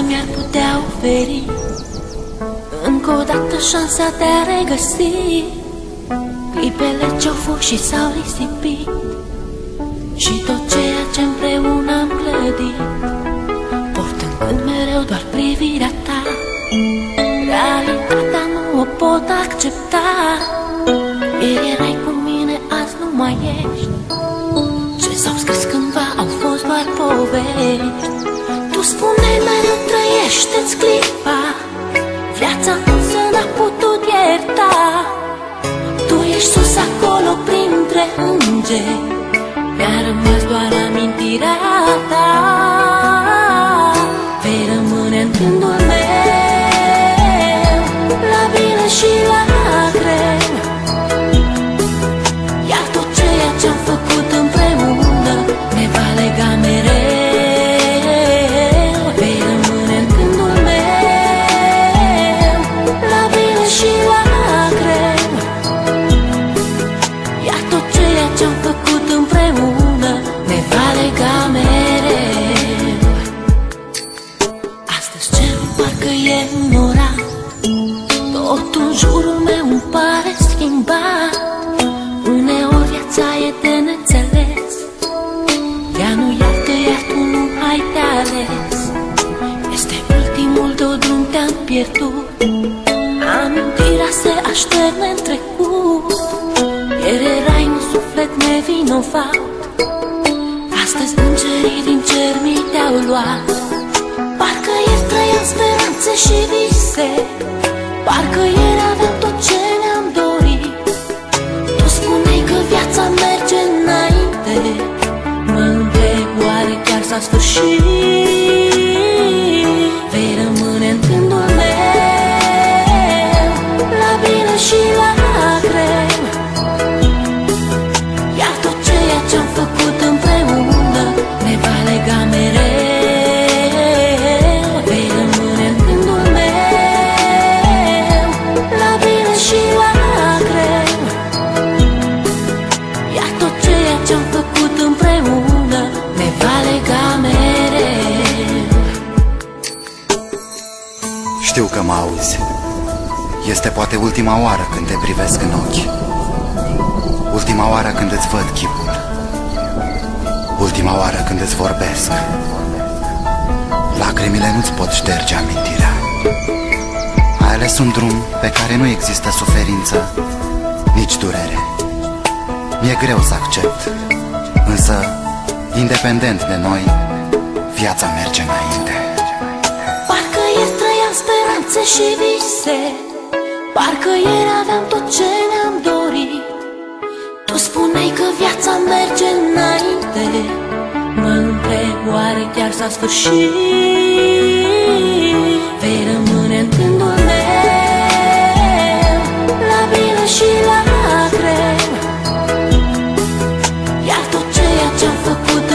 mi-ar putea oferi încă o dată șansa de a regăsi clipele ce-au fost și s-au risipit, și tot ceea ce împreună am clădit, portând mereu doar privirea ta. Realitatea nu o pot accepta. Ieri erai cu mine, azi nu mai ești. Ce s-au scris cândva au fost doar povești. Tu spuneai mereu trăiește-ți clipa, viața însă n-a putut ierta. Tu ești sus acolo printre îngeri, mi-a rămas doar amintirea ta. Vei rămâne în gândul meu, la bine și la greu. Iar tot ceea ce-am făcut împreună ne va lega mereu. Vei rămâne în gândul meu, la bine și la greu. Iar tot ceea ce-am făcut împreună ne va lega mereu. Astăzi cerul parcă e înorat, totul în jurul meu îmi pare schimbat. Uneori viața e de neînțeles, ea nu iartă, iar tu nu ai de ales. Este ultimul tău drum, te-am pierdut, amintirea se așterne în trecut. Ieri erai un suflet nevinovat, astăzi îngerii din cer mi te-au luat. Parcă ieri trăiam speranțe și vise, parcă ieri aveam tot ce ne-am dorit. Tu spuneai că viața merge înainte, mă întreb oare chiar s-a sfârșit. Vei rămâne în gândul meu, la bine și la greu. Iar tot ceea ce-am făcut împreună ne va lega mereu. Vei rămâne în gândul meu, la bine și la greu. Iar tot ceea ce-am făcut împreună ne va lega mereu. Știu că mă auzi. Este poate ultima oară când te privesc în ochi, ultima oară când îți văd chipul, ultima oară când îți vorbesc. Lacrimile nu-ți pot șterge amintirea. Ai ales un drum pe care nu există suferință, nici durere. Mi-e greu să accept, însă, independent de noi, viața merge înainte. Parcă ieri trăiam speranțe și vise, parcă ieri aveam tot ce ne-am dorit. Tu spuneai că viața merge înainte, mă întreb oare chiar s-a sfârșit. Vei rămâne în gândul meu, la bine și la greu. Iar tot ceea ce-am făcut